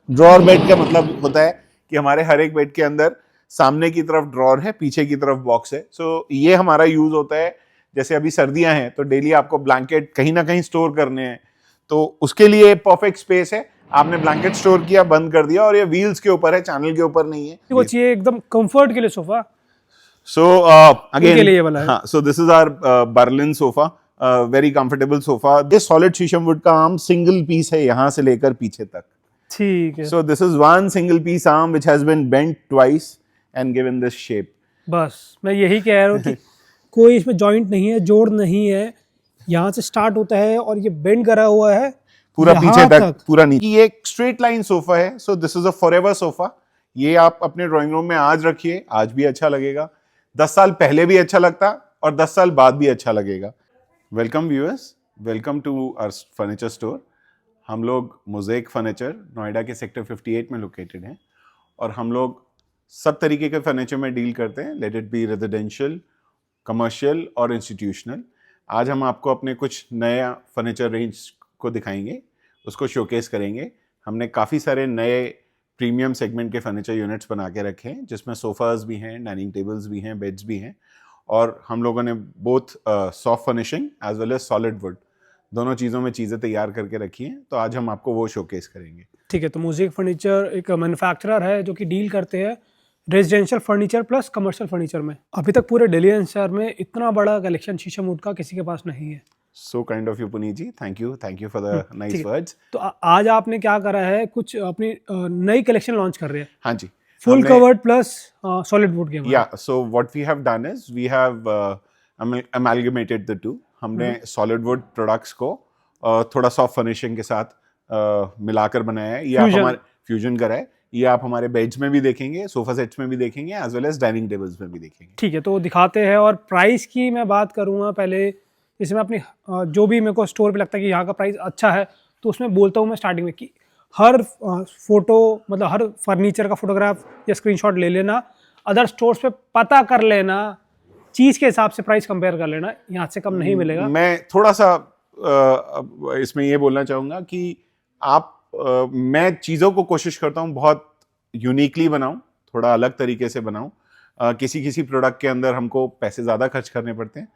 Drawer bed का मतलब होता है कि हमारे हर एक बेड के अंदर सामने की तरफ ड्रॉअर है, पीछे की तरफ बॉक्स है। सो ये हमारा यूज होता है, जैसे अभी सर्दियां हैं तो डेली आपको ब्लैंकेट कहीं ना कहीं स्टोर करने हैं, तो उसके लिए परफेक्ट स्पेस है। आपने ब्लैंकेट स्टोर किया, बंद कर दिया, और ये व्हील्स के ऊपर है, चैनल के ऊपर नहीं है। वो चाहिए एकदम कंफर्ट के लिए सोफा, सो उनके लिए अगेन, ये वाला है। हाँ, so this is our Berlin sofa, very comfortable sofa. This solid sheesham wood का आर्म सिंगल पीस है यहां से लेकर पीछे तक। ठीक है, So this is one single piece arm which has been bent twice and given this shape. बस मैं यही कह रहा हूँ कि कोई इसमें जॉइंट नहीं है, जोड़ नहीं है, यहाँ से स्टार्ट होता है और ये बेंड करा हुआ है पूरा पीछे यहाँ तक, पूरा नीचे। ये एक स्ट्रेट लाइन सोफा है, so this is a forever sofa. ये आप अपने ड्राइंग रूम में आज रखिए, आज भी अच्छा लगेगा, 10 साल पहले भी अच्छा लगता और 10 साल बाद भी अच्छा लगेगा। Welcome viewers, welcome to our furniture store. हम लोग मोज़ेक फर्नीचर नोएडा के सेक्टर 58 में लोकेटेड हैं, और हम लोग सब तरीके के फर्नीचर में डील करते हैं, let it be residential, commercial और इंस्टीट्यूशनल। आज हम आपको अपने कुछ नया फर्नीचर रेंज को दिखाएंगे, उसको शोकेस करेंगे। हमने काफ़ी सारे नए प्रीमियम सेगमेंट के फर्नीचर यूनिट्स बना के रखे हैं, जिसमें सोफ़ाज़ भी हैं, डाइनिंग टेबल्स भी हैं, बेड्स भी हैं, और हम लोगों ने both soft furnishing as well as solid wood दोनों चीज़ों में चीज़ें तैयार करके रखी हैं, तो आज हम आपको वो शोकेस करेंगे। ठीक है, तो मोज़ेक फर्नीचर एक मैन्युफैक्चरर है जो कि डील करते हैं residential furniture plus commercial furniture में। अभी तक पूरे दिल्ली एनसीआर में इतना बड़ा कलेक्शन शीशम वुड का किसी के पास नहीं है। So kind of you, Puneet ji. Thank you for the nice ठीक है। words. तो आज आपने क्या करा है, कुछ अपनी नई कलेक्शन लॉन्च कर रहे हैं, हाँ जी, full covered plus solid wood के। Yeah, so what we have done is we have amalgamated the two. हमने सॉलिड वुड प्रोडक्ट्स को थोड़ा सॉफ्ट फर्निशिंग के साथ मिलाकर बनाया है। ये आप Fusion. हमारे फ्यूजन करा है, ये आप हमारे बेड्स में भी देखेंगे, सोफा सेट्स में भी देखेंगे, as well as dining tables में भी देखेंगे। ठीक है, तो दिखाते हैं। और प्राइस की मैं बात करूँगा पहले, इसमें अपनी जो भी मेरे को स्टोर पे लगता है कि यहाँ का प्राइस अच्छा है, तो उसमें बोलता हूँ मैं स्टार्टिंग में कि हर फोटो, मतलब हर फर्नीचर का फोटोग्राफ या स्क्रीनशॉट ले लेना, अदर स्टोर्स पे पता कर लेना, चीज़ के हिसाब से प्राइस कंपेयर कर लेना, यहाँ से कम नहीं मिलेगा। मैं थोड़ा सा इसमें ये बोलना चाहूँगा कि मैं चीज़ों को कोशिश करता हूँ बहुत यूनिकली बनाऊँ, थोड़ा अलग तरीके से बनाऊँ। किसी किसी प्रोडक्ट के अंदर हमको पैसे ज़्यादा खर्च करने पड़ते हैं,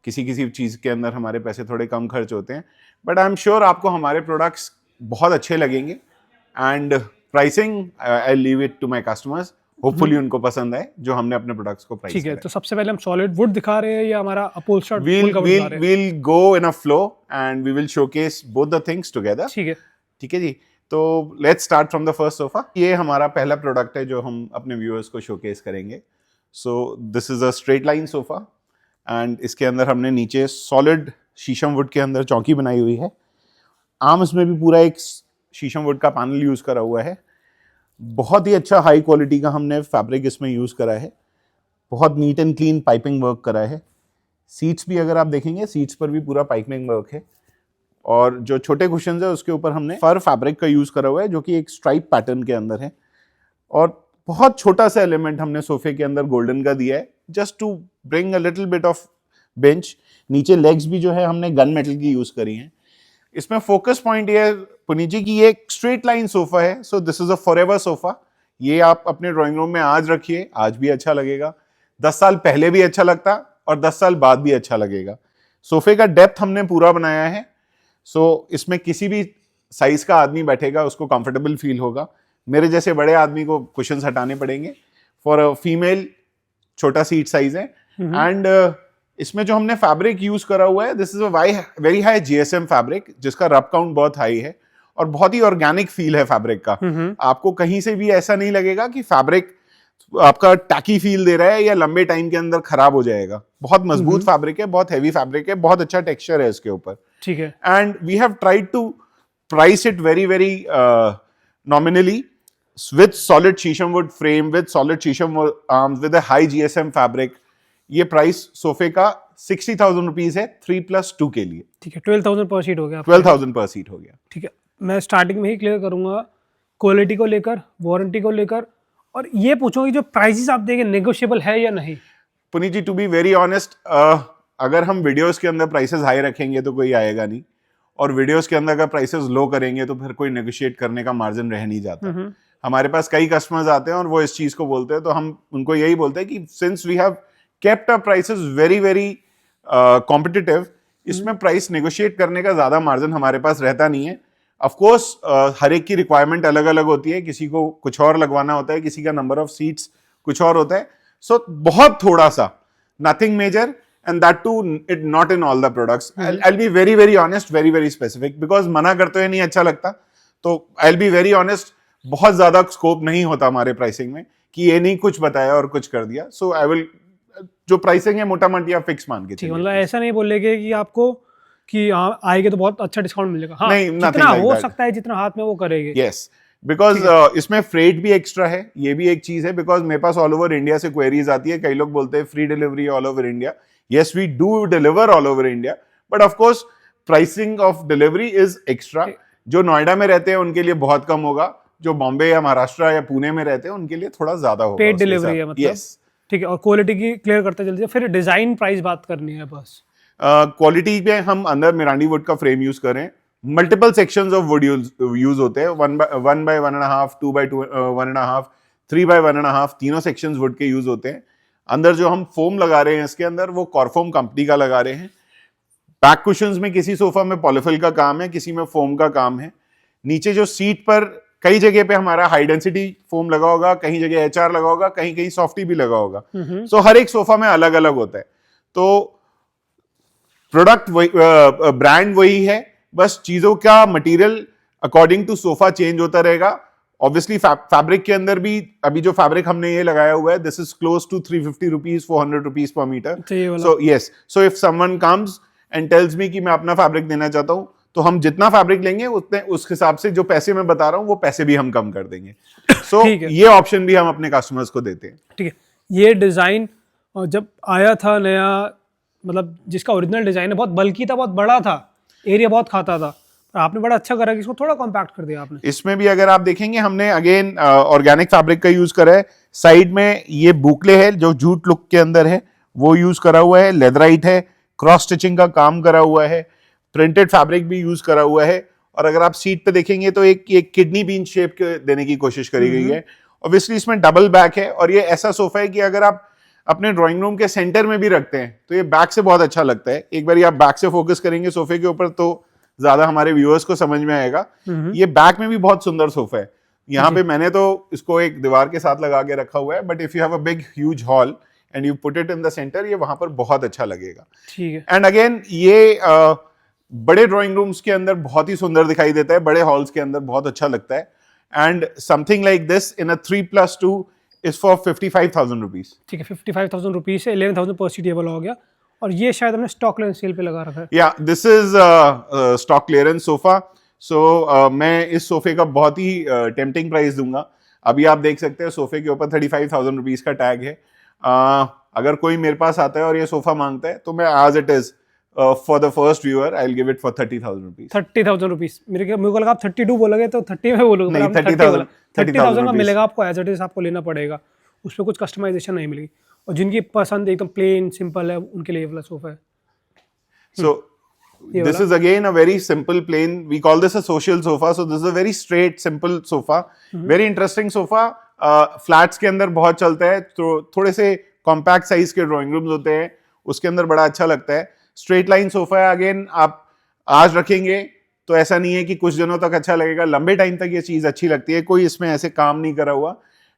किसी किसी चीज़ के अंदर हमारे पैसे थोड़े कम खर्च होते हैं, बट आई एम श्योर आपको हमारे प्रोडक्ट्स बहुत अच्छे लगेंगे। And pricing I leave it to my customers, hopefully उनको पसंद आए जो हमने अपने प्रोडक्ट्स को प्राइस ठीक है, करा है। तो सबसे पहले हम सॉलिड वुड दिखा रहे हैं या हमारा अपहोल्स्टर्ड फुल कवर दिखा रहे हैं? We'll go in a flow and we will showcase both the things together. ठीक है, ठीक है जी, तो let's start from the first sofa. ये हमारा पहला प्रोडक्ट है जो हम अपने व्यूअर्स को शोकेस करेंगे। सो this is a straight line sofa, and इसके अंदर हमने नीचे सॉलिड शीशम वुड के अंदर चौकी बनाई हुई है। आर्म्स में भी पूरा एक शीशम वुड का पैनल यूज करा हुआ है। बहुत ही अच्छा हाई क्वालिटी का हमने फैब्रिक इसमें यूज करा है, बहुत neat and clean piping work करा है। सीट्स भी अगर आप देखेंगे, सीट्स पर भी पूरा पाइपिंग वर्क है, और जो छोटे कुशन्स है उसके ऊपर हमने फर फैब्रिक का यूज करा हुआ है, जो कि एक स्ट्राइप पैटर्न के अंदर है, और बहुत छोटा सा एलिमेंट हमने सोफे के अंदर गोल्डन का दिया है, just to bring a little bit of bench. नीचे लेग्स भी जो है हमने गन मेटल की यूज करी हैं। इसमें फोकस पॉइंट ये है पुनीत जी की ये एक स्ट्रेट लाइन सोफा है, so this is a forever sofa. ये आप अपने ड्राइंग रूम में आज रखिए, आज भी अच्छा लगेगा, 10 साल पहले भी अच्छा लगता और 10 साल बाद भी अच्छा लगेगा। सोफे का डेप्थ हमने पूरा बनाया है, सो इसमें किसी भी साइज का आदमी बैठेगा उसको कंफर्टेबल फील होगा। मेरे जैसे बड़े आदमी को कुशन्स हटाने पड़ेंगे, फॉर अ फीमेल छोटा सीट साइज है। एंड इसमें जो हमने फैब्रिक यूज करा हुआ है, this is a very high GSM fabric, जिसका रब काउंट बहुत हाई है और बहुत ही ऑर्गेनिक फील है फैब्रिक का। आपको कहीं से भी ऐसा नहीं लगेगा कि फैब्रिक आपका टैकी फील दे रहा है या लंबे टाइम के अंदर खराब हो जाएगा। बहुत मजबूत फैब्रिक है, बहुत हैवी फैब्रिक है, बहुत अच्छा टेक्सचर है इसके ऊपर। ठीक है, and we have tried to price it very very nominally with solid शीशम wood frame, with solid शीशम arms, with a high GSM fabric। ये प्राइस सोफे का 60,000 रुपीज है 3+2 के लिए। ठीक है, 12,000 पर सीट हो गया। 12,000 पर सीट हो गया। ठीक है, मैं स्टार्टिंग में ही क्लियर करूंगा, क्वालिटी को लेकर, वारंटी को लेकर, और ये पूछूंगी जो प्राइसेस आप देंगे नेगोशिएबल है या नहीं। पुनीत जी, टू बी वेरी ऑनेस्ट, अगर हम वीडियोस के अंदर प्राइसेस हाई रखेंगे तो कोई आएगा नहीं, और वीडियोस के अंदर अगर प्राइसेस लो करेंगे तो फिर कोई नेगोशिएट करने का मार्जिन रह नहीं जाता। हमारे पास कई कस्टमर्स आते हैं और वो इस चीज को बोलते हैं, तो हम उनको यही बोलते हैं कि since we have kept our prices very very competitive, इसमें प्राइस नेगोशिएट करने का ज्यादा मार्जिन हमारे पास रहता नहीं है। ऑफ कोर्स हर एक की रिक्वायरमेंट अलग अलग होती है, किसी को कुछ और लगवाना होता है, किसी का नंबर ऑफ सीट्स कुछ और होता है, सो बहुत थोड़ा सा, nothing major, and that too it not in all the products. I'll be very very honest, very very specific, because मना करते हुए नहीं अच्छा लगता, तो I'll be very honest, बहुत ज्यादा स्कोप नहीं होता हमारे प्राइसिंग में कि ये नहीं कुछ बताया और कुछ कर दिया। सो आई विल, जो प्राइसिंग है मोटा मोटी आप फिक्स मान के चलिए। मतलब ऐसा नहीं बोलेंगे कि आपको कि आएंगे तो बहुत अच्छा डिस्काउंट मिलेगा, हाँ, नहीं, जितना हो सकता है, जितना हाथ में वो करेंगे। यस, बिकॉज इसमें फ्रेट भी एक्स्ट्रा है, ये भी एक चीज है, बिकॉज मेरे पास ऑल ओवर इंडिया से क्वेरीज आती है, कई लोग बोलते हैं free delivery all over India. Yes, we do deliver all over India, but of course, pricing of delivery is extra. जो नोएडा में रहते हैं उनके लिए बहुत कम होगा, जो बॉम्बे या महाराष्ट्र या पुणे में रहते हैं उनके लिए थोड़ा ज्यादा होगा। पेड डिलीवरी है मतलब। Yes. ठीक है, और क्वालिटी की क्लियर करते चलते, फिर डिजाइन प्राइस बात करनी है बस। क्वालिटी में हम अंदर मिरांडी वुड का फ्रेम यूज करें, multiple sections of would use होते हैं, 1 by 1.5, 2 by 1.5, 3 by 1.5, तीनों सेक्शंस वुड के यूज होते हैं। अंदर जो हम फोम लगा रहे हैं इसके अंदर, वो कॉर्फोम कंपनी का लगा रहे हैं। बैक कुशंस में किसी सोफा में पॉलीफिल का काम है, किसी में फोम का काम है। नीचे जो सीट पर कई जगह पे हमारा हाई डेंसिटी फोम लगा होगा, कहीं जगह एचआर लगा होगा, कहीं कहीं सॉफ्टी भी लगा होगा। सो हर एक सोफा में अलग अलग होता है। तो प्रोडक्ट वही, ब्रांड वही है, बस चीजों का material according to sofa change होता रहेगा। ऑब्वियसली फैब्रिक के अंदर भी, अभी जो फैब्रिक हमने ये लगाया हुआ है, this is close to 350 rupees, 400 rupees per metre. So yes, so if someone comes and tells me कि मैं अपना फैब्रिक देना चाहता हूं, तो हम जितना फैब्रिक लेंगे उतने, उस हिसाब से जो पैसे मैं बता रहा हूं वो पैसे भी हम कम कर देंगे। सो ये ऑप्शन भी हम अपने कस्टमर्स को देते हैं। ठीक है, ये डिजाइन जब आया था नया, मतलब जिसका ओरिजिनल डिजाइन है बहुत बल्की था, बहुत बड़ा था, एरिया बहुत खाता था, आपने बड़ा अच्छा करा कि इसको थोड़ा कॉम्पैक्ट कर दिया आपने। इसमें भी अगर आप देखेंगे, हमने अगेन ऑर्गेनिक फैब्रिक का यूज करा है। साइड में ये बुकले है जो जूट लुक के अंदर है, वो यूज करा हुआ है। लेदराइट है, क्रॉस स्टिचिंग का काम करा हुआ है, प्रिंटेड फैब्रिक भी यूज करा हुआ है। और अगर आप सीट पे देखेंगे तो एक किडनी बीन शेप देने की कोशिश करी गई है। ऑब्वियसली इसमें डबल बैक है, और ये ऐसा सोफा है कि अगर आप अपने ड्राइंग रूम के सेंटर में भी रखते हैं तो ये बैक से बहुत अच्छा लगता है। एक बार आप बैक से फोकस करेंगे सोफे के ऊपर तो ज्यादा हमारे व्यूअर्स को समझ में आएगा। ये बैक में भी बहुत सुंदर सोफा है। यहाँ पे मैंने तो इसको एक दीवार के साथ लगा के रखा हुआ है, but if you have a big huge hall and you put it in the centre, ये वहां पर बहुत अच्छा लगेगा। ठीक है। एंड अगेन ये बड़े ड्राइंग रूम्स के अंदर बहुत ही सुंदर दिखाई देता है, बड़े हॉल्स के अंदर बहुत अच्छा लगता है। And something like this in a 3+2 is for 55,000 rupees. ठीक है, 55,000 रुपीज से 11,000 पर सीट ये वाला हो गया। और ये शायद हमने स्टॉक क्लियरेंस सेल पे लगा रखा है। या this is stock clearance sofa. So मैं इस सोफे का बहुत ही टेम्पटिंग प्राइस दूंगा। अभी आप देख सकते हैं सोफे के ऊपर 35,000 रुपीज का टैग है। अगर कोई मेरे पास आता है और ये सोफा मांगता है तो मैं as it is for the first viewer I will give it for 30,000 rupees. 30,000 rupees, मेरे को लगा आप 32 बोलोगे तो 30 में बोलोगे। नहीं, 30,000 का मिलेगा आपको, एज इट इज आपको लेना पड़ेगा, उसमें कुछ कस्टमाइजेशन नहीं मिलेगी। और जिनकी पसंद एकदम प्लेन सिंपल है उनके लिए ये वाला सोफा है। So this is again a very simple plain, we call this a social sofa, so this is a very straight simple sofa, very interesting sofa। Flats के अंदर बहुत चलता है, तो थोड़े से कॉम्पैक्ट साइज के ड्राइंग रूम्स होते हैं उसके अंदर बड़ा अच्छा लगता है। स्ट्रेट लाइन सोफा है, अगेन आप आज रखेंगे तो ऐसा नहीं है कि कुछ दिनों तक अच्छा लगेगा, लंबे टाइम तक ये चीज अच्छी लगती है, कोई इसमें ऐसे काम नहीं करा हुआ।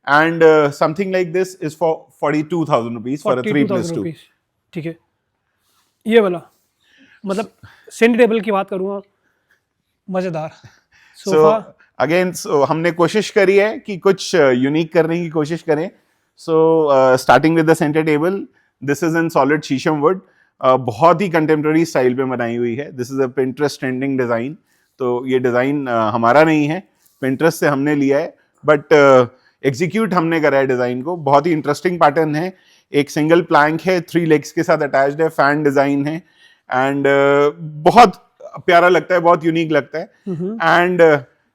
And something like this is for 42,000 rupees for a 3+2। ठीक है, ये वाला मतलब सेंटर टेबल की बात करूँगा, मजेदार सोफा। अगेन हमने कोशिश करी है कि कुछ यूनिक करने की कोशिश करें। सो starting with the centre table, this is in solid sheesham would, बहुत ही कंटेम्प्रेरी स्टाइल पे बनाई हुई है। This is a Pinterest trending design. तो ये डिजाइन हमारा नहीं है, पिंटरेस्ट से हमने लिया है, बट एग्जीक्यूट हमने करा है डिजाइन को। बहुत ही इंटरेस्टिंग पैटर्न है, एक सिंगल प्लैंक है, 3 लेग्स के साथ अटैच्ड है, फैन डिजाइन है, एंड बहुत प्यारा लगता है, बहुत यूनिक लगता है। एंड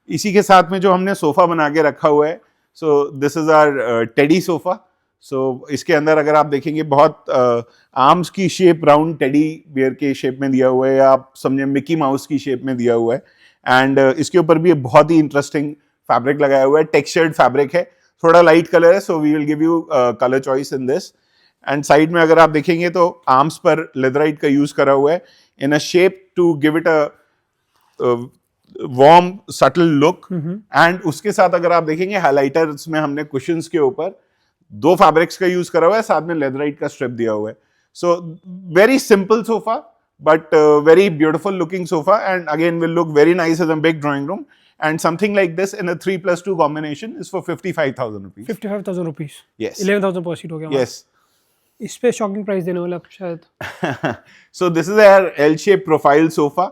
इसी के साथ में जो हमने सोफा बना के रखा हुआ है, so this is our teddy sofa. So इसके अंदर अगर आप देखेंगे बहुत आर्म्स की शेप राउंड टेडी बियर के शेप में दिया हुआ है, या आप समझे मिकी माउस की शेप में दिया हुआ है। एंड इसके ऊपर भी बहुत ही इंटरेस्टिंग फैब्रिक लगाया हुआ है, टेक्सचर्ड फैब्रिक है, थोड़ा लाइट कलर है, so we will give you colour choice in this. And side में अगर आप देखेंगे तो आर्म्स पर लेदराइट का यूज करा हुआ है in a shape to give it a warm subtle look. And उसके साथ अगर आप देखेंगे हाइलाइटर्स में हमने कुशंस के ऊपर 2 फैब्रिक्स का यूज करा हुआ है, साथ में लेदराइट का स्ट्रिप दिया हुआ है। So very simple sofa but very beautiful looking sofa, and again will look very nice as a big drawing room. And something like this in a 3+2 combination is for 55,000 rupees. 55,000 rupees. Yes. 11,000 पर seat हो गया हमारा। Yes. इस पे shocking price देने वाला आप शायद। So this is our L-shaped profile sofa.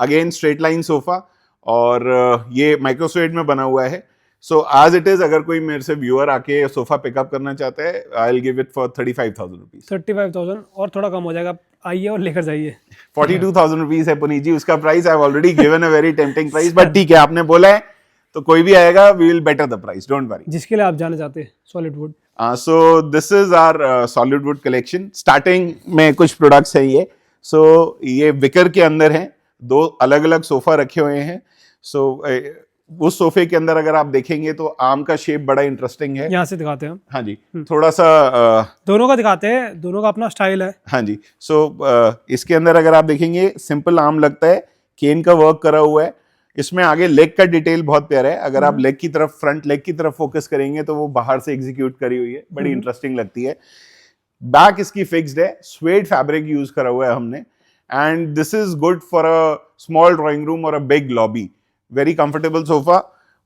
Again straight line sofa, और ये माइक्रोस्वेड में बना हुआ है। So as it is, अगर कोई मेरे से व्यूअर आके सोफा पिकअप करना चाहता है, I'll give it for 35,000 rupees. 35,000 और थोड़ा कम हो जाएगा, आइए और लेकर जाइए। 42,000 rupees है पुनीत जी, उसका price I have already given a very tempting price, but ठीक है, आपने बोला है तो कोई भी आएगा, we will better the price, don't worry. जिसके लिए आप जाना चाहते हैं, solid wood. So this is our solid wood collection. Starting में कुछ प्रोडक्ट्स हैं ये। So ये विकर के अंदर हैं, 2 अलग अलग सोफा रखे हुए हैं। So उस सोफे के अंदर अगर आप देखेंगे तो आर्म का शेप बड़ा इंटरेस्टिंग है। यहाँ से दिखाते हैं हम। हाँ जी, थोड़ा सा दोनों का दिखाते हैं, दोनों का अपना स्टाइल है। हाँ जी। So इसके अंदर अगर आप देखेंगे सिंपल आर्म लगता है, केन का वर्क करा हुआ है, इसमें आगे लेग का डिटेल बहुत प्यारा है। अगर आप लेग की तरफ, फ्रंट लेग की तरफ फोकस करेंगे तो वो बाहर से एग्जीक्यूट करी हुई है, बड़ी इंटरेस्टिंग लगती है। बैक इसकी फिक्स्ड है, स्वेड फैब्रिक यूज करा हुआ है हमने, and this is good for a small drawing room और a big lobby. Very comfortable sofa,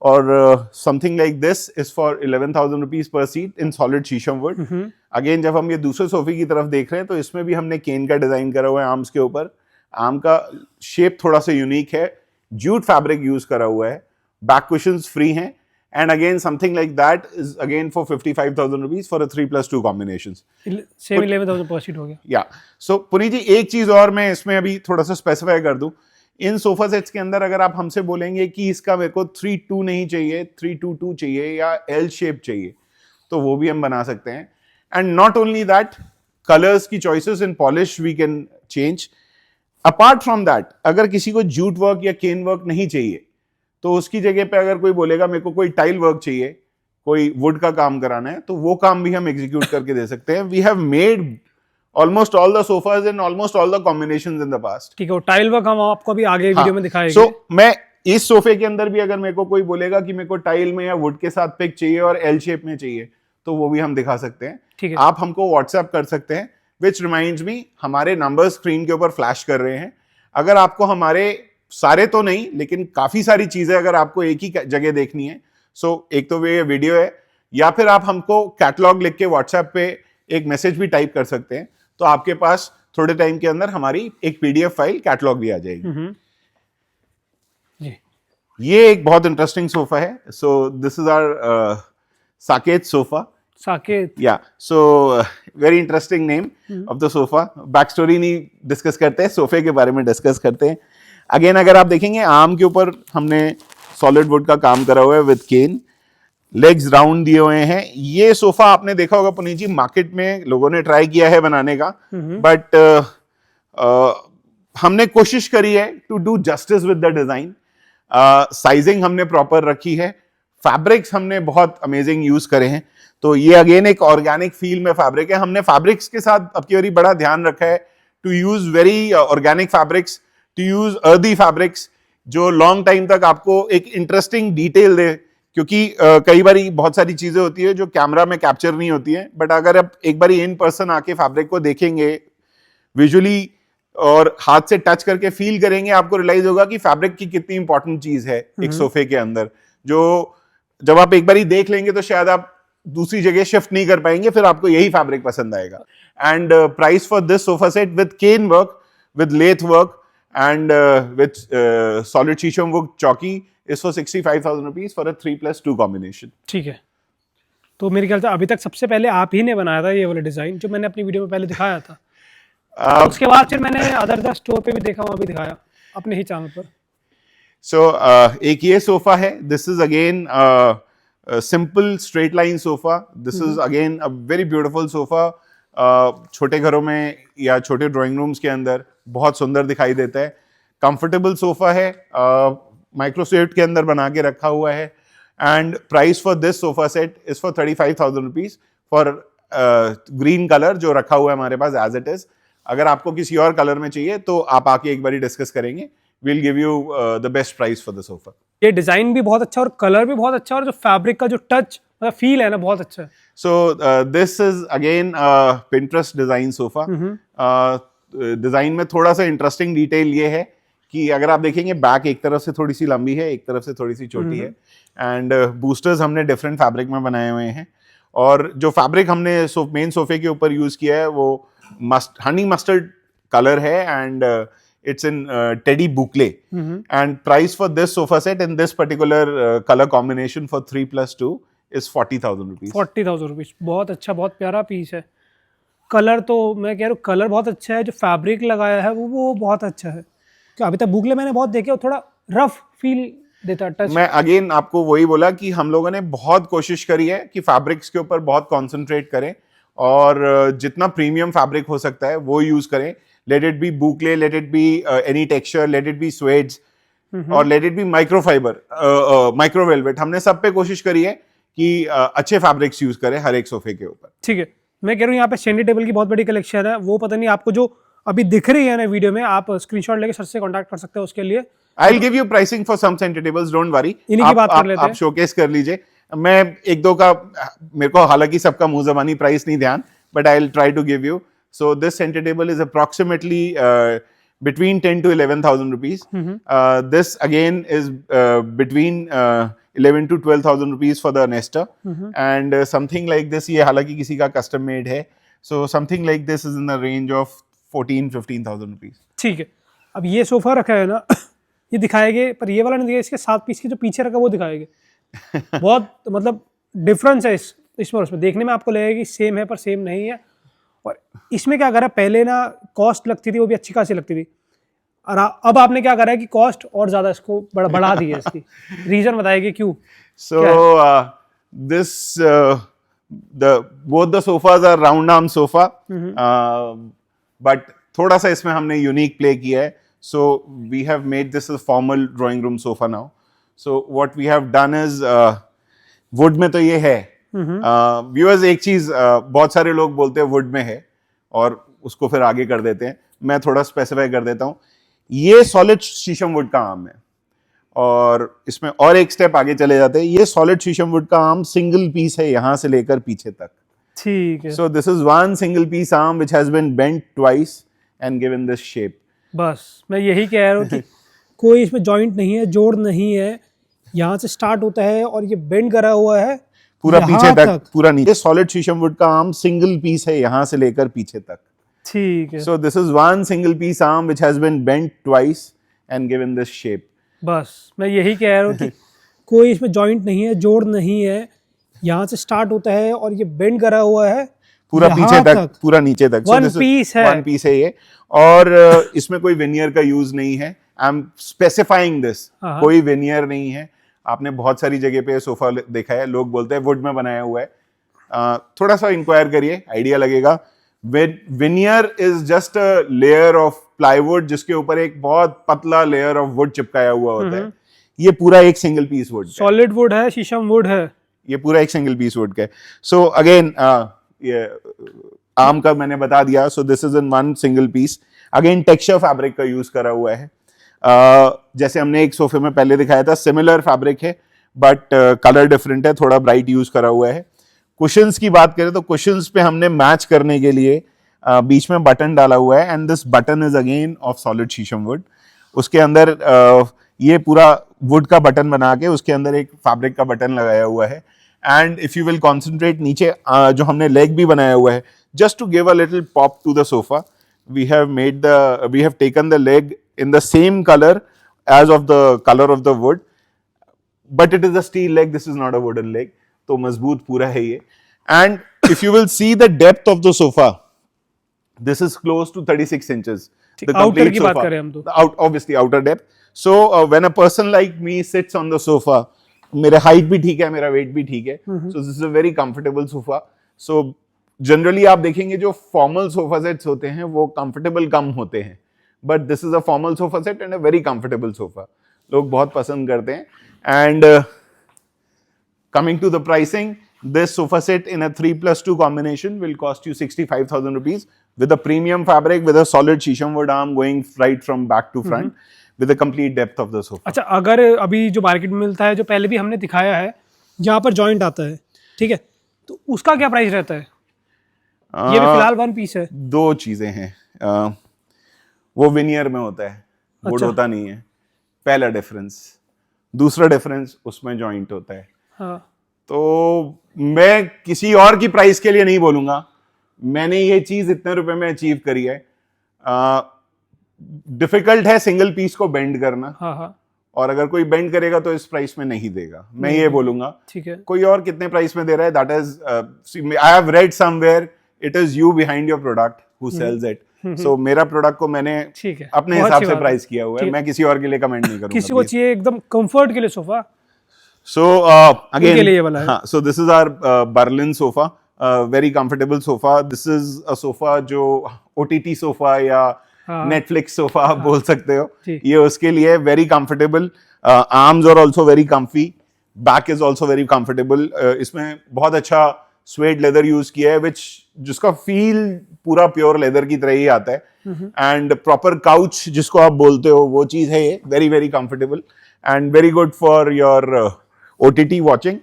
और something like this is for 11,000 rupees per seat in solid sheesham wood. Again जब हम ये दूसरे सोफे की तरफ देख रहे हैं तो इसमें भी हमने केन का डिजाइन करा हुआ है आर्म्स के ऊपर। आर्म का शेप थोड़ा सा यूनिक है, जूट फैब्रिक यूज करा हुआ है, बैक कुशंस फ्री हैं, and again something like that is again for 55,000 rupees for a 3+2 combination. Same 11,000 पर सीट हो गया। या सो पुनीत जी, एक चीज और मैं इसमें अभी थोड़ा सा स्पेसिफाई कर दूं, इन सोफा सेट्स के अंदर अगर आप हमसे बोलेंगे कि इसका मेरे को 3-2 नहीं चाहिए, 3-2-2 चाहिए या L शेप चाहिए, तो वो भी हम बना सकते हैं। And not only that, colours की choices in polish we can change. Apart from that, अगर किसी को जूट वर्क या केन वर्क नहीं चाहिए तो उसकी जगह पे अगर कोई बोलेगा मेरे को कोई टाइल वर्क चाहिए, कोई वुड का काम कराना है, तो वो काम भी हम एग्जीक्यूट करके दे सकते हैं। We have made almost all the sofas in almost all the combinations in the past. ठीक है, वो टाइल वर्क हम आपको भी आगे वीडियो में दिखाएंगे। So मैं इस सोफे के अंदर भी अगर मेरे को कोई बोलेगा कि मेरे को टाइल में या वुड के साथ पिक चाहिए और L शेप में चाहिए, तो वो भी हम दिखा सकते हैं। ठीक है, आप हमको व्हाट्सएप कर सकते हैं। विच रिमाइंड्स मी, हमारे नंबर स्क्रीन के ऊपर फ्लैश कर रहे हैं। अगर आपको हमारे सारे तो नहीं लेकिन काफी सारी चीजें अगर आपको एक ही जगह देखनी है, सो एक तो ये वीडियो है, या फिर आप हमको कैटलॉग लिख के व्हाट्सएप पे एक मैसेज भी टाइप कर सकते हैं, तो आपके पास थोड़े टाइम के अंदर हमारी एक PDF फाइल कैटलॉग भी आ जाएगी। ये एक बहुत इंटरेस्टिंग सोफा है। So this is our Saket sofa. Saket, या so very interesting name of the sofa. Back story नहीं डिस्कस करते हैं, सोफे के बारे में डिस्कस करते हैं। अगेन अगर आप देखेंगे, आर्म के ऊपर हमने सॉलिड वुड का काम करा हुआ है विद केन, लेग्स राउंड दिए हुए हैं। ये सोफा आपने देखा होगा पुनीत जी, मार्केट में लोगों ने ट्राई किया है बनाने का, बट हमने कोशिश करी है to do justice with the design. Sizing हमने प्रॉपर रखी है, फैब्रिक्स हमने बहुत अमेजिंग यूज करे हैं। तो ये अगेन एक ऑर्गेनिक फील में फैब्रिक है। हमने फैब्रिक्स के साथ अब की बारी बड़ा ध्यान रखा है to use very organic fabrics, to use earthy fabrics जो लॉन्ग टाइम तक आपको एक इंटरेस्टिंग डिटेल दे, क्योंकि कई बार बहुत सारी चीजें होती है जो कैमरा में कैप्चर नहीं होती है, बट अगर आप एक बार इन पर्सन आके फैब्रिक को देखेंगे विजुअली और हाथ से टच करके फील करेंगे, आपको रियलाइज होगा कि फैब्रिक की कितनी इंपॉर्टेंट चीज है एक सोफे के अंदर, जो जब आप एक बार ही देख लेंगे तो शायद आप दूसरी जगह शिफ्ट नहीं कर पाएंगे, फिर आपको यही फैब्रिक पसंद आएगा। And price for this sofa set with cane work, with lathe work and with solid sheesham wood chowki is for 65,000 rupees for a 3+2 combination. ठीक है, तो मेरे ख्याल से अभी तक सबसे पहले आप ही ने बनाया था ये वाला डिजाइन, जो मैंने अपनी वीडियो में पहले दिखाया था। उसके बाद फिर मैंने अदर स्टोर पे भी देखा, वहां भी दिखाया अपने ही चैनल पर। So एक ये सोफा है, this is again simple straight line sofa. This is again a very beautiful sofa. छोटे घरों में या छोटे ड्राइंग रूम्स के अंदर बहुत सुंदर दिखाई देता है. कंफर्टेबल सोफा है, माइक्रो स्विफ्ट के अंदर बना के रखा हुआ है. And price for this sofa set is for 35,000 rupees for green colour जो रखा हुआ है हमारे पास एज इट इज. अगर आपको किसी और कलर में चाहिए तो आप आके एक बार डिस्कस करेंगे. We'll give you the best price for the sofa. ये डिजाइन भी बहुत अच्छा और कलर भी बहुत अच्छा और जो फैब्रिक का जो टच मतलब फील है ना बहुत अच्छा है. So this is again a Pinterest design sofa. Design में थोड़ा सा इंटरेस्टिंग डिटेल ये है कि अगर आप देखेंगे बैक एक तरफ से थोड़ी सी लंबी है, एक तरफ से थोड़ी सी छोटी है. एंड बूस्टर्स हमने डिफरेंट फैब्रिक में बनाए हुए हैं. और जो फैब्रिक हमने मेन सोफे के ऊपर यूज किया है वो हनी मस्टर्ड कलर है. And it's in Teddy Boucle. And price for this sofa set in this particular color combination for 3+2 is 40,000 rupees. 40,000 rupees. बहुत अच्छा, बहुत प्यारा पीस है. कलर तो मैं कह रहा हूँ कलर बहुत अच्छा है. जो फैब्रिक लगाया है वो बहुत अच्छा है. क्या अभी तक बुकले मैंने बहुत देखे और थोड़ा रफ फील देता है टच. मैं अगेन आपको वही बोला कि हम लोगों ने बहुत कोशिश करी है कि फैब्रिक्स के ऊपर बहुत कॉन्सेंट्रेट करें और जितना प्रीमियम फैब्रिक हो सकता है वो यूज करें. Let it be boucle, let it be any texture, let it be suede, और let it be microfiber, micro velvet. हमने सब पे कोशिश करी है कि अच्छे फैब्रिक्स यूज करें हर एक सोफे के ऊपर. ठीक है. मैं कह रहा हूँ यहाँ पे स्टैंडी टेबल की बहुत बड़ी कलेक्शन है. वो पता नहीं आपको जो अभी दिख रही है ना वीडियो में, आप स्क्रीनशॉट लेके सर से कांटेक्ट कर सकते हो उसके लिए. I'll give you pricing for some center tables, don't worry. इन्हीं की बात कर लेते हैं. आप शोकेस कर लीजिए. मैं एक दो का मेरे को हालांकि सबका मुंह जबानी प्राइस नहीं ध्यान, but I'll try to give you. So this center table is approximately between 10 to 11,000 rupees. This again is between 11 to 12,000 rupees for the Nesta. And something like this, ये हालांकि किसी का custom made है. So something like this is in the range of 14-15,000 rupees. ठीक है. अब ये sofa रखा है ना ये दिखाएंगे, पर ये वाला नहीं दिखाएगा. इसके 7 पीस की जो पीछे रखा वो दिखाएंगे. बहुत मतलब डिफरेंस है इसमें उसमें. देखने में आपको लगेगा कि सेम है पर सेम नहीं है. और इसमें क्या करा, पहले ना कॉस्ट लगती थी वो भी अच्छी खासी लगती थी, और अब आपने क्या करा है कि कॉस्ट और ज्यादा इसको बढ़ा दी है. इसकी रीजन बताइए क्यों. So this both the sofas are round arm sofa, but थोड़ा सा इसमें हमने यूनिक प्ले किया है. So we have made this a formal drawing room sofa now. So what we have done is wood में तो ये है. व्यूअर्स एक चीज बहुत सारे लोग बोलते हैं वुड में है और उसको फिर आगे कर देते हैं. मैं थोड़ा स्पेसिफाई कर देता हूं. ये सॉलिड शीशम वुड का आर्म है और इसमें और एक स्टेप आगे चले जाते हैं. ये सॉलिड शीशम वुड का आर्म सिंगल पीस है यहां से लेकर पीछे तक. ठीक है. So this is one single piece arm which has been bent twice and given this shape. बस मैं यही कह रहा हूँ कि कोई इसमें जॉइंट नहीं है, जोड़ नहीं है. यहाँ से स्टार्ट होता है और ये बेंड करा हुआ है पूरा पीछे तक, पूरा नीचे. सॉलिड शीशम वुड का आर्म सिंगल पीस है यहां से लेकर पीछे तक. ठीक है. So this is one single piece arm which has been bent twice and given this shape. बस मैं यही कह रहा हूँ कि कोई इसमें जॉइंट नहीं है, जोड़ नहीं है. यहाँ से स्टार्ट होता है और ये बेंड करा हुआ है पूरा पीछे तक, पूरा नीचे तक. वन पीस है. वन पीस है ये. और इसमें कोई वेनियर का यूज नहीं है. I am specifying this. कोई वेनियर नहीं है. आपने बहुत सारी जगह पे सोफा देखा है, लोग बोलते हैं वुड में बनाया हुआ है. थोड़ा सा इंक्वायर करिए, आइडिया लगेगा. Vernier is just a layer of plywood जिसके ऊपर एक बहुत पतला लेयर ऑफ वुड चिपकाया हुआ होता है. ये पूरा एक single piece wood, solid wood है, शीशम वुड है. ये पूरा एक सिंगल पीस वुड का है. सो अगेन ये आर्म का मैंने बता दिया. So this is in one single piece. Again texture fabric का यूज करा हुआ है. जैसे हमने एक सोफे में पहले दिखाया था, सिमिलर फैब्रिक है बट कलर डिफरेंट है, थोड़ा ब्राइट यूज करा हुआ है. कुशन्स की बात करें तो कुशन्स पे हमने मैच करने के लिए बीच में बटन डाला हुआ है. And this button is again of solid sheesham would. उसके अंदर ये पूरा वुड का बटन बना के उसके अंदर एक फैब्रिक का बटन लगाया हुआ है. And if you will concentrate नीचे जो हमने लेग भी बनाया हुआ है, just to give a little pop to the sofa, we have taken the leg in the same color as of the color of the wood, but it is a steel leg, this is not a wooden leg. तो मजबूत पूरा है ये. And if you will see the depth of the sofa, this is close to 36 inches. The outer की बात करें हम तो. Obviously outer depth. So when a person like me sits on the sofa, मेरे हाइट भी ठीक है, मेरा वेट भी ठीक है, so this is a very comfortable sofa. So generally आप देखेंगे जो फॉर्मल सोफा सेट्स होते हैं वो कंफर्टेबल कम होते हैं, but this is a formal sofa set and a very comfortable sofa. लोग बहुत पसंद करते हैं. And coming to the pricing, this sofa set in a 3+2 combination will cost you 65,000 rupees with a premium fabric with a solid shisham wood arm going right from back to front with the complete depth of the sofa. अच्छा, अगर अभी जो market में मिलता है, जो पहले भी हमने दिखाया है, जहाँ पर जॉइंट आता है, ठीक है, तो उसका क्या प्राइस रहता है? ये भी फिलहाल वन पीस है. दो चीजें हैं. वो विनियर में होता है, वुड अच्छा. होता नहीं है, पहला डिफरेंस. दूसरा डिफरेंस उसमें जॉइंट होता है. हाँ. तो मैं किसी और की प्राइस के लिए नहीं बोलूंगा, मैंने ये चीज इतने रुपए में अचीव करी है. डिफिकल्ट है सिंगल पीस को बेंड करना. हाँ हाँ. और अगर कोई बेंड करेगा तो इस प्राइस में नहीं देगा, मैं ये बोलूंगा. ठीक है. कोई और कितने प्राइस में दे रहा है, that is I have read somewhere it is you behind your product who sells it. So मेरा प्रोडक्ट को मैंने ठीक है, अपने हिसाब से प्राइस किया हुआ है, मैं किसी और के लिए कमेंट नहीं करूंगा. किसी को चाहिए एकदम कंफर्ट के लिए sofa, So again, so this is our Berlin sofa, very comfortable sofa. This is a sofa जो OTT sofa या Netflix sofa आप बोल सकते हो. ये उसके लिए very comfortable. Arms are also very comfy. Back is also very comfortable. इसमें बहुत अच्छा suede leather use किया है, which जिसका feel पूरा pure leather की तरह ही आता है. And proper couch जिसको आप बोलते हो वो चीज है ये, very very comfortable and very good for your OTT watching.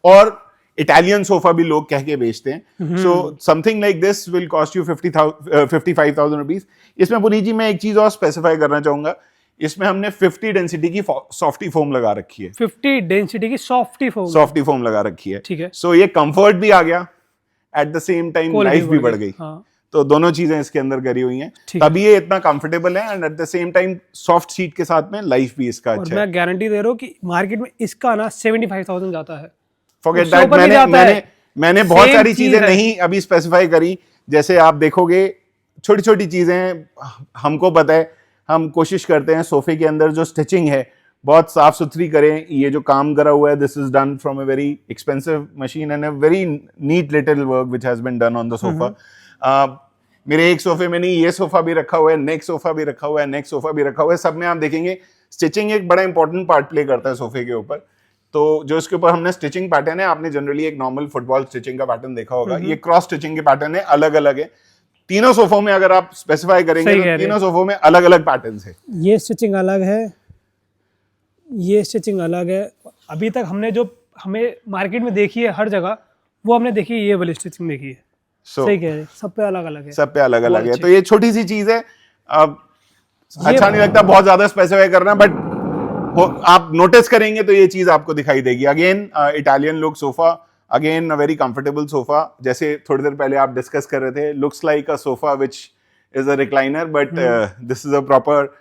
और इटालियन सोफा भी लोग कह के बेचते हैं. So something like this will cost you 55,000 rupees. इसमें पुनीत जी मैं एक चीज और स्पेसिफाई करना चाहूंगा, इसमें हमने 50 डेंसिटी की सॉफ्टी फोम लगा रखी है. 50 डेंसिटी की सॉफ्टी फोम लगा रखी है. ठीक है. सो ये कंफर्ट भी आ गया, at the same time life भी बढ़ गई. हाँ. तो दोनों चीजें इसके अंदर करी हुई हैं, तभी ये इतना कंफर्टेबल है and at the same time soft seat के साथ में लाइफ भी इसका अच्छा है. मैं गारंटी दे रहा हूँ कि मार्केट में इसका ना 75,000 जाता है. Forget that. मैंने बहुत सारी चीजें नहीं अभी स्पेसिफाई करी. जैसे आप देखोगे छोटी छोटी चीजें हमको पता है, हम कोशिश करते हैं सोफे के अंदर जो स्टिचिंग है बहुत साफ सुथरी करें. ये जो काम करा हुआ है, this is done from a very expensive machine and a very neat little work which has been done on the sofa. मेरे एक सोफे में नहीं, ये सोफा भी रखा हुआ है, नेक्स्ट सोफा भी रखा हुआ है, नेक्स्ट सोफा भी रखा हुआ है. सब में आप देखेंगे स्टिचिंग एक बड़ा इंपॉर्टेंट पार्ट प्ले करता है सोफे के ऊपर. तो जो इसके ऊपर हमने स्टिचिंग पैटर्न है, आपने जनरली एक नॉर्मल फुटबॉल स्टिचिंग का पैटर्न देखा होगा, ये क्रॉस स्टिचिंग के पैटर्न है, अलग अलग है. तीनों सोफों में अगर आप स्पेसिफाई करेंगे तो तीनों सोफों में अलग अलग पैटर्न है. ये स्टिचिंग अलग है, ये स्टिचिंग अलग है. अभी तक हमने जो हमें मार्केट में देखी है हर जगह, वो हमने देखी है, ये वाली स्टिचिंग देखी है. सही कह रहे हैं, सब पे अलग अलग है. सब पे अलग अलग है. तो ये छोटी सी चीज है, अच्छा नहीं लगता बहुत ज्यादा स्पेसिफाई करना, बट आप नोटिस करेंगे तो ये चीज आपको दिखाई देगी. Again Italian look sofa, again a very comfortable sofa. जैसे थोड़ी देर पहले आप डिस्कस कर रहे थे, looks like a sofa which is a recliner, but this is a proper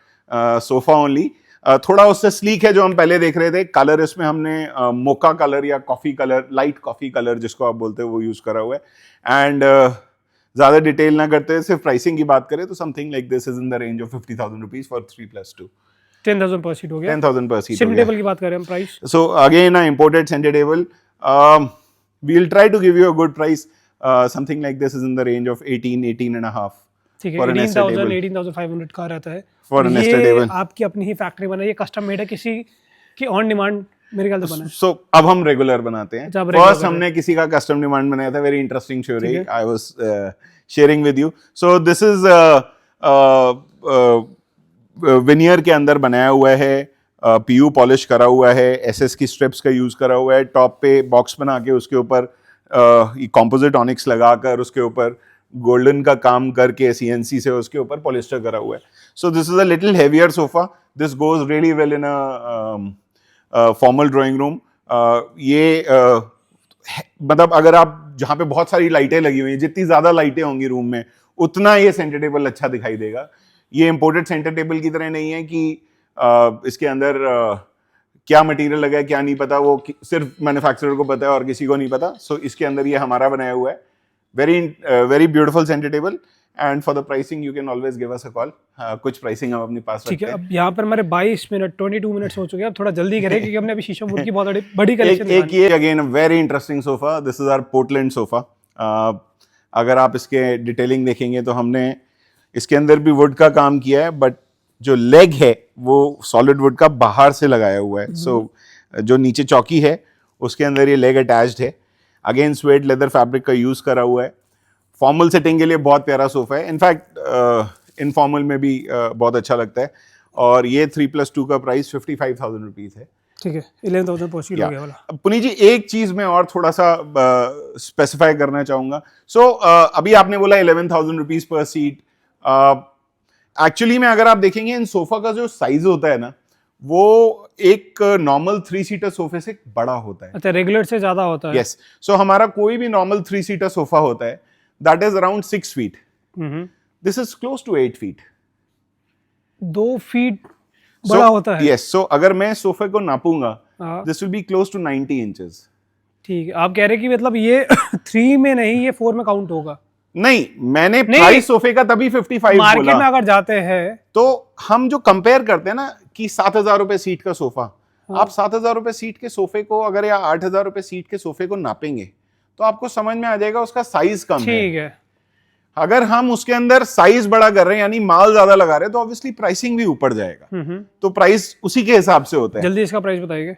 sofa only. थोड़ा उससे स्लीक है जो हम पहले देख रहे थे. कलर इसमें हमने मोका कलर या coffee colour, light coffee colour जिसको आप बोलते हो, वो यूज करा हुआ है. एंड ज्यादा डिटेल ना करते सिर्फ प्राइसिंग की बात करें तो something like this is in the range of 50,000 rupees for 3+2. 10,000 पर सीट हो गया. 10,000 पर सीट. सेंटर टेबल की बात करें हम price. So again a imported centre table. We will try to give you a good price. Something like this is in the range of 18 and a half. ठीक है. 18,500 का रहता है. For a nested table. आपकी अपनी ही factory बना है, ये कस्टम मेड है, किसी की ऑन डिमांड मेरे ख्याल से बना है. सो अब हम रेगुलर बनाते हैं. फर्स्ट हमने किसी का कस्टम डिमांड बनाया था, very interesting story I was sharing with you. So this is veneer के अंदर बनाया हुआ है, पीयू पॉलिश करा हुआ है, एसएस की स्ट्रिप्स का यूज करा हुआ है. टॉप पे बॉक्स बना के उसके ऊपर कंपोजिट ऑनिक्स लगाकर उसके ऊपर गोल्डन का काम करके सीएनसी से उसके ऊपर पॉलिस्टर करा हुआ है. So this is a little heavier sofa. This goes really well in a formal drawing room. ये मतलब अगर आप जहाँ पे बहुत सारी लाइटें लगी हुई हैं, जितनी ज्यादा लाइटें होंगी रूम में उतना ये सेंटर टेबल अच्छा दिखाई देगा. ये इंपोर्टेड सेंटर टेबल की तरह नहीं है कि इसके अंदर क्या मटेरियल लगा है क्या नहीं पता, वो सिर्फ मैन्युफैक्चरर को पता है और किसी को नहीं पता. सो इसके अंदर ये हमारा बनाया हुआ है. Very very beautiful centre table and for the pricing you can always give us a call. कुछ प्राइसिंग हम अपने पास ठीक रखते है। हैं। अब यहाँ पर हमारे 22 मिनट हो चुके हैं, अब थोड़ा जल्दी करें क्योंकि हमने अभी शीशम वुड की बहुत बड़ी कलेक्शन एक ये again very interesting sofa, this is our Portland sofa. अगर आप इसके डिटेलिंग देखेंगे तो हमने इसके अंदर भी वुड का काम किया है, बट जो लेग है वो सॉलिड वुड का बाहर से लगाया हुआ है। सो जो नीचे चौकी है उसके अंदर ये लेग अटैच्ड है। अगेन स्वेट लेदर फैब्रिक का यूज करा हुआ है। फॉर्मल सेटिंग के लिए बहुत प्यारा सोफा है, इनफैक्ट इनफॉर्मल में भी बहुत अच्छा लगता है। और ये 3+2 का प्राइस 55,000 रुपीज है। ठीक है, 11,000 पॉसिबल हो गया वाला। अब पुनीत जी एक चीज मैं और थोड़ा सा स्पेसिफाई करना चाहूंगा। सो अभी आपने बोला 11,000 रुपीज पर सीट। एक्चुअली में अगर आप देखेंगे इन सोफा का जो साइज होता है ना, वो एक नॉर्मल 3 सीटर सोफे से बड़ा होता है। अच्छा, रेगुलर से ज्यादा होता है। यस, सो हमारा कोई भी नॉर्मल 3 सीटर सोफा होता है that is around 6 feet. This is close to 8 feet. 2 feet बड़ा होता है। यस, सो अगर मैं सोफे को नापूंगा हाँ। This will be close to 90 inches. ठीक है, आप कह रहे हैं कि मतलब ये 3 में नहीं, ये 4 में काउंट होगा? नहीं, मैंने प्राइस सोफे का तभी 55 मार्केट बोला। में अगर जाते हैं तो हम जो कंपेयर करते हैं ना कि 7,000 रुपए सीट का सोफा, आप 7,000 रुपए सीट के सोफे को अगर या 8,000 रुपए सीट के सोफे को नापेंगे तो आपको समझ में आ जाएगा उसका साइज कम है। ठीक है। अगर हम उसके अंदर साइज बड़ा कर रहे हैं यानी माल ज्यादा लगा रहे हैं तो ऑब्वियसली प्राइसिंग भी ऊपर जाएगा। तो प्राइस उसी के हिसाब से होता है। जल्दी इसका प्राइस बताइए।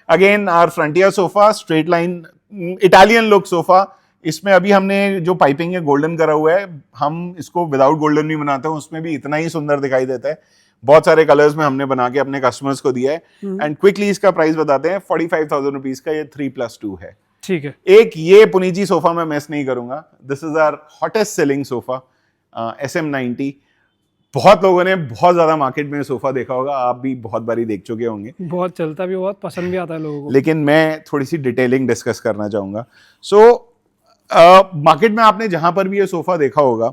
Again our frontier sofa, straight line Italian look sofa. इसमें अभी हमने जो पाइपिंग है गोल्डन करा हुआ है। हम इसको विदाउट गोल्डन भी बनाते हैं, उसमें भी इतना ही सुंदर दिखाई देता है। बहुत सारे कलर्स में हमने बना के अपने कस्टमर्स को दिया है। एंड क्विकली इसका प्राइस बताते हैं, 45,000 रुपीज का ये 3+2 है। ठीक है। एक ये पुनीत जी सोफा मैं मिस नहीं करूंगा। This is our hottest selling sofa, SM90। बहुत लोगों ने बहुत ज्यादा मार्केट में सोफा देखा होगा, आप भी बहुत बारी देख चुके होंगे। बहुत चलता भी, बहुत पसंद भी आता है लोगों को। लेकिन मैं थोड़ी सी डिटेलिंग डिस्कस करना चाहूंगा। सो मार्केट में आपने जहां पर भी ये सोफा देखा होगा,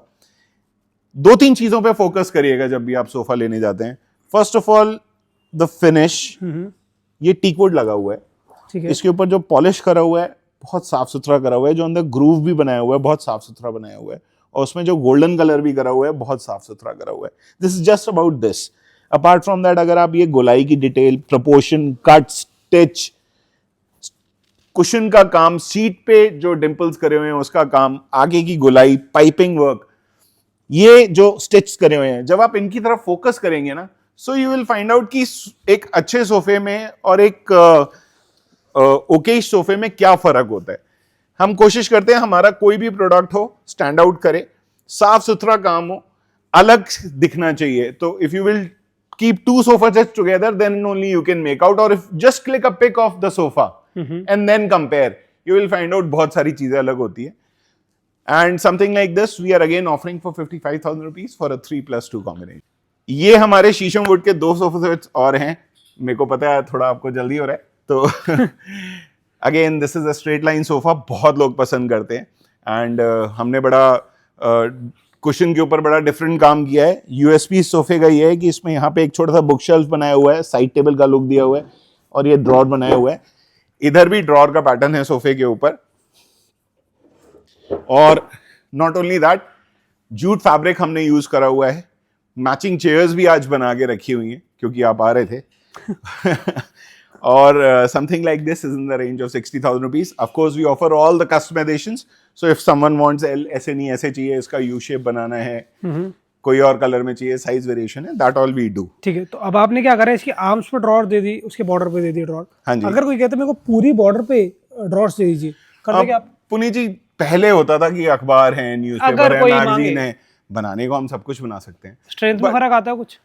2-3 चीजों पे फोकस करिएगा जब भी आप सोफा लेने जाते हैं। First of all the finish. ये टीकवुड लगा हुआ है। ठीक है। इसके ऊपर जो पॉलिश करा हुआ है बहुत साफ सुथरा करा हुआ है। जो अंदर ग्रूव भी बनाया हुआ है बहुत साफ सुथरा बनाया हुआ है। और उसमें जो गोल्डन कलर भी करा हुआ है बहुत साफ सुथरा करा हुआ है। This is just about this. Apart from that, अगर आप ये गोलाई की detail, proportion, cut, stitch, cushion का काम, सीट पे जो डिंपल्स करे हुए हैं उसका काम, आगे की गोलाई, पाइपिंग वर्क, ये जो स्टिच करे हुए हैं, जब आप इनकी तरफ फोकस करेंगे ना, so you will find out कि एक अच्छे सोफे में और एक ओकेश सोफे में क्या फर्क होता है। हम कोशिश करते हैं हमारा कोई भी प्रोडक्ट हो स्टैंड आउट करे, साफ सुथरा काम हो, अलग दिखना चाहिए। तो if you will keep 2 sofa sets together, then only you can make out, or if just click a pic of the sofa and then compare, you will find out बहुत सारी चीजें अलग होती है। And something like this we are again offering for 55,000 rupees for a 3+2 combination। ये हमारे शीशम would के 2 सोफा सेट्स और हैं। मेरे को पता है थोड़ा आपको जल्दी हो रहा है, तो again this is a straight line sofa, बहुत लोग पसंद करते हैं। एंड हमने बड़ा कुशन के ऊपर बड़ा डिफरेंट काम किया है। यूएसपी सोफे का ये है कि इसमें यहाँ पे एक छोटा सा बुक शेल्फ बनाया हुआ है, साइड टेबल का लुक दिया हुआ है, और ये ड्रॉर बनाया हुआ है। इधर भी ड्रॉर का पैटर्न है सोफे के ऊपर। और not only that, jute fabric हमने यूज करा हुआ है। मैचिंग चेयर्स भी आज बना के रखी हुई हैं क्योंकि आप आ रहे थे। और something like this is in the range of 60,000 rupees. Of course, we offer all the customizations. So if someone wants L, ऐसे नहीं ऐसे चाहिए, इसका U shape बनाना है, कोई और कलर में चाहिए, साइज वेरिएशन है, that all we do. ठीक है। तो अब आपने क्या करा, इसकी आर्म्स पे ड्रॉर दे दी, उसके बॉर्डर पे दे दी ड्रॉर। हाँ जी। अगर कोई कहता है मेरे को पूरी बॉर्डर पे ड्रॉर्स दे दीजिए, कर देंगे आप? पुनीत जी, पहले होता था कि अखबार है, न्यूज़पेपर है, कोई मैगजीन है, बनाने को हम सब कुछ बना सकते हैं। स्ट्रेंथ में फर्क आता है कुछ?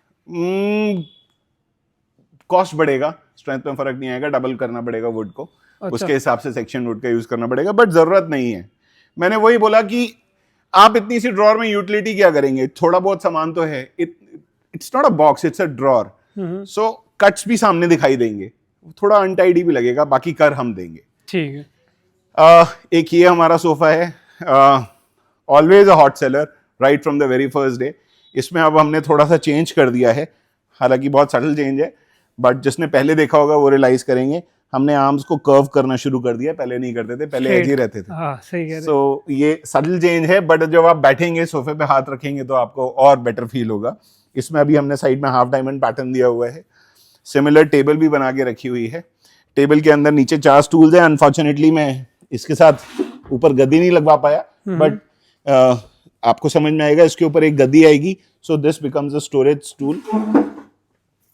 कॉस्ट बढ़ेगा, स्ट्रेंथ में फर्क नहीं आएगा, डबल करना पड़ेगा वुड को। अच्छा। उसके हिसाब से सेक्शन वुड का यूज करना पड़ेगा, बट जरूरत नहीं है। मैंने वही बोला कि आप इतनी सी ड्रॉर में यूटिलिटी क्या करेंगे, थोड़ा बहुत सामान तो है। It's not a box, it's a drawer. So cuts भी सामने दिखाई देंगे, थोड़ा अनटाइडी भी लगेगा, बाकी कर हम देंगे। ठीक है। एक ये हमारा सोफा है, always a hot seller right from the very first day. इसमें अब हमने थोड़ा सा चेंज कर दिया है, हालांकि बहुत सटल चेंज है, बट जिसने पहले देखा होगा वो रियलाइज करेंगे। हमने आर्म्स को कर्व करना शुरू कर दिया, पहले नहीं करते थे, पहले ऐसे ही रहते थे। हाँ सही कह रहे सो ये सटल चेंज है, बट जब आप बैठेंगे सोफे पे हाथ रखेंगे तो आपको और बेटर फील होगा। इसमें अभी हमने साइड में हाफ डायमंड पैटर्न दिया हुआ है। सिमिलर टेबल भी बना के रखी हुई है। टेबल के अंदर नीचे 4 स्टूल्स हैं। अनफॉर्चुनेटली मैं इसके साथ ऊपर गद्दी नहीं लगवा पाया, बट आपको समझ में आएगा, इसके ऊपर एक गद्दी आएगी। So this becomes a storage stool.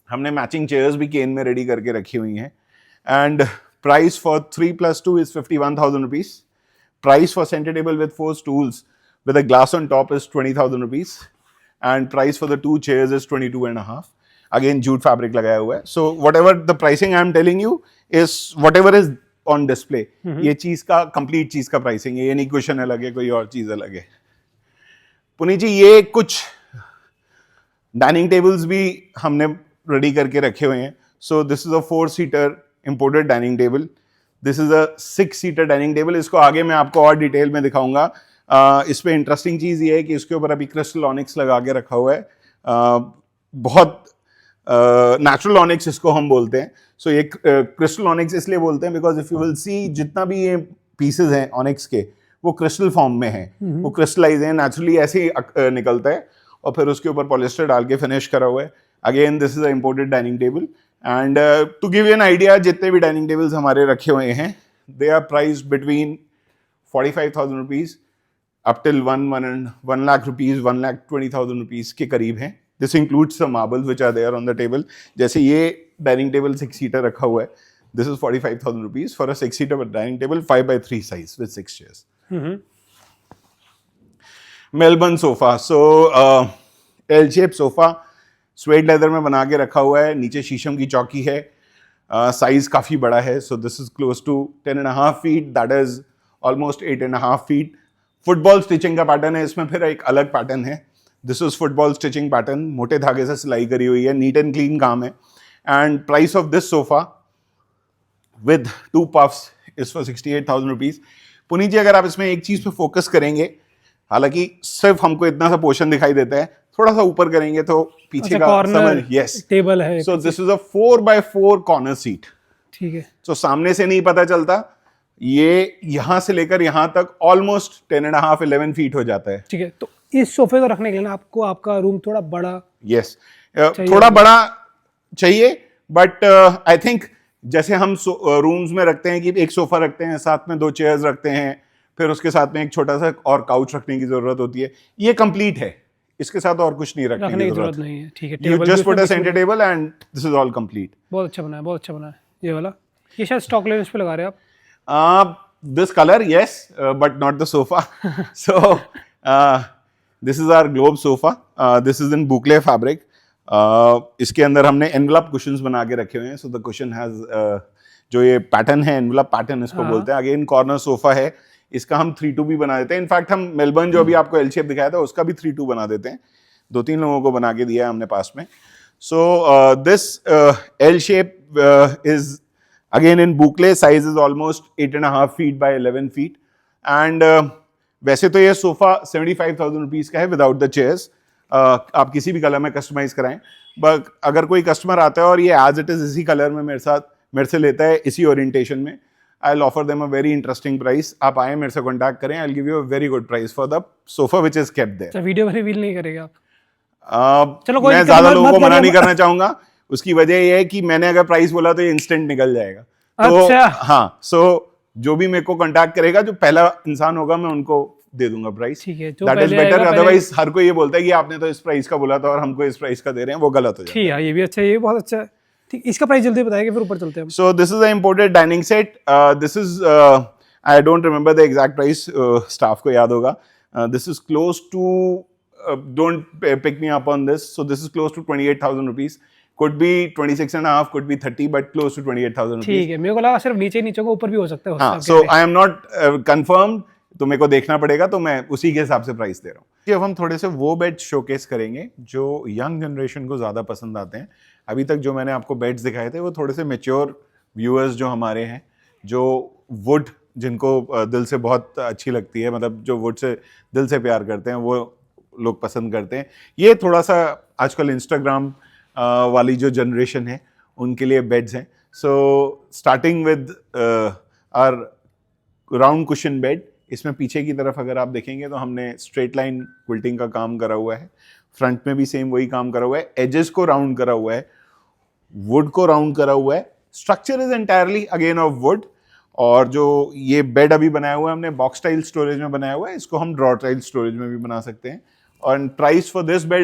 हमने मैचिंग चेयर्स भी केन में रेडी करके रखी हुई हैं। And price for 3+2 is 51,000 rupees. Price for center table with 4 stools with a glass on top is 20,000 rupees. And price for the 2 chairs is 22.5. Again, jute fabric लगाया हुआ है. So whatever the pricing I am telling you is whatever is on display. ये चीज का complete चीज का pricing है, ये नहीं क्वेश्चन अलग है, कोई और चीज अलग है। पुनीत जी, ये कुछ डाइनिंग टेबल्स भी हमने रेडी करके रखे हुए हैं। So this is a 4-seater imported dining table. This is a 6-seater dining table. इसको आगे मैं आपको और डिटेल में दिखाऊंगा। इस पे इंटरेस्टिंग चीज ये है कि इसके ऊपर अभी क्रिस्टल ऑनिक्स लगा के रखा हुआ है। बहुत नेचुरल ऑनिक्स इसको हम बोलते हैं। सो ये क्रिस्टल ऑनिक्स इसलिए बोलते हैं because if you will see, जितना भी ये पीसेज हैं ऑनिक्स के, वो क्रिस्टल फॉर्म में हैं, वो क्रिस्टलाइज हैं, नेचुरली ऐसे ही निकलता है, और फिर उसके ऊपर पॉलिस्टर डाल के फिनिश करा हुआ है। Again this is a imported dining table. And to give you an idea, जितने भी डाइनिंग टेबल्स हमारे रखे हुए हैं, they are price between 45,000 rupees up till 1 lakh rupees, 1,20,000 rupees के करीब हैं। This includes the marbles which are there on the table. जैसे ये डाइनिंग टेबल 6-seater रखा हुआ है, this is 45,000 rupees for a 6-seater dining table 5x3 size with 6 chairs. Melbourne sofa. So L shape sofa, swayed leather में बना के रखा हुआ है। नीचे शीशम की चौकी है। साइज काफी बड़ा है। So this is close to 10.5 feet, that is almost 8.5 feet। Football stitching का पैटर्न है इसमें, फिर एक अलग पैटर्न है। This is football stitching pattern, मोटे धागे से सिलाई करी हुई है, नीट एंड क्लीन काम है। And price of this sofa with 2 puffs is for 68,000 rupees. Puneet ji, अगर आप इसमें एक चीज पे फोकस करेंगे, हालांकि सिर्फ हमको इतना सा पोर्शन दिखाई देता है, थोड़ा सा ऊपर करेंगे तो पीछे का समझ, यस, टेबल है। So this is a 4x4 corner seat. ठीक है। सो सामने से नहीं पता चलता, ये यहां से लेकर यहां तक ऑलमोस्ट 10.5-11 feet हो जाता है। ठीक है, तो इस सोफे को रखने के लिए ना आपको आपका रूम थोड़ा बड़ा, यस, थोड़ा बड़ा चाहिए, बट आई थिंक जैसे हम रूम्स में रखते हैं कि एक सोफा रखते हैं, साथ में 2 chairs रखते हैं, फिर उसके साथ में एक छोटा सा और काउच रखने की जरूरत होती है, ये कंप्लीट है, इसके साथ और कुछ नहीं रखने की जरूरत नहीं है। ठीक है, you just put a centre table and this is all complete. बहुत अच्छा बना है, बहुत अच्छा बना है ये वाला। ये शायद स्टॉक लेंस पे लगा रहे हैं आप? This colour, yes, but not the sofa. So this is our globe sofa. This is in boucle fabric. इसके अंदर हमने envelope cushions बना के रखे हुए हैं. So the cushion has जो ये पैटर्न है, envelope पैटर्न इसको बोलते हैं। अगेन कॉर्नर सोफा है, इसका हम 3-2 भी बना देते हैं। इनफैक्ट हम मेलबर्न जो अभी आपको एल शेप दिखाया था, उसका भी 3-2 बना देते हैं। 2-3 लोगों को बना के दिया है हमने पास में। So this L shape is again in boucle, size is almost 8.5 feet by 11 feet. And वैसे तो ये सोफा 75,000 रुपीज का है विदाउट द चेयर्स। आप किसी भी कलर में कस्टमाइज कराएं, बट अगर कोई कस्टमर आता है और ये एज इट इज इसी कलर में मेरे से लेता है, इसी ओरिएंटेशन में, I will offer them a very interesting price. आप आए, मेरे से कॉन्टैक्ट करें, I will give you a very good price for the sofa which is kept there. Video में रिवील नहीं करेगा आप? चलो, मैं ज्यादा लोगों को मना नहीं करना चाहूंगा। उसकी वजह यह है कि मैंने अगर प्राइस बोला तो ये इंस्टेंट निकल जाएगा। तो अच्छा। हाँ, सो जो भी मेरे को कांटेक्ट करेगा, जो पहला इंसान होगा, मैं उनको दे दूंगा प्राइस। ठीक है, दैट इज बेटर। अदरवाइज हर कोई ये बोलता है कि आपने तो इस प्राइस का बोला था और हमको इस प्राइस का दे रहे हैं, वो गलत हो जाता है। ठीक है, ये भी अच्छा है, ये बहुत अच्छा है। ठीक, इसका प्राइस जल्दी बताएंगे, फिर ऊपर चलते हैं। So this is a imported dining set. This is, I don't remember the exact price, staff को याद होगा। This is close to, don't pick me up on this. So this is close to 28,000 rupees. Could be 26.5, could be 30, but close to 28,000 rupees. ठीक है, मेरे को लगा सिर्फ नीचे को, ऊपर भी हो सकता है। हाँ, so I am not confirmed, तो मेरे को देखना पड़ेगा, तो मैं उसी के हिसाब से प्राइस दे रहा हूँ। अब हम थोड़े से वो बेड शोकेस करेंगे जो यंग जनरेशन को ज्यादा पसंद आते हैं। अभी तक जो मैंने आपको बेड्स दिखाए थे, वो थोड़े से मेच्योर व्यूअर्स जो हमारे हैं, जो वुड, जिनको दिल से बहुत अच्छी लगती है, मतलब जो वुड से दिल से प्यार करते हैं, वो लोग पसंद करते हैं। ये थोड़ा सा आजकल इंस्टाग्राम वाली जो जनरेशन है, उनके लिए बेड्स हैं। So starting with our round cushion bed, इसमें पीछे की तरफ अगर आप देखेंगे तो हमने स्ट्रेट लाइन क्विल्टिंग का काम करा हुआ है, फ्रंट में भी सेम वही काम करा हुआ है, एजेस को राउंड करा हुआ है, वुड को राउंड करा हुआ है, structure is entirely again of would. और जो ये बेड अभी बनाया हुआ है हमने बॉक्स स्टाइल स्टोरेज में बनाया हुआ है, इसको हम ड्रॉ स्टाइल स्टोरेज में भी बना सकते हैं। और प्राइस फॉर दिस बेड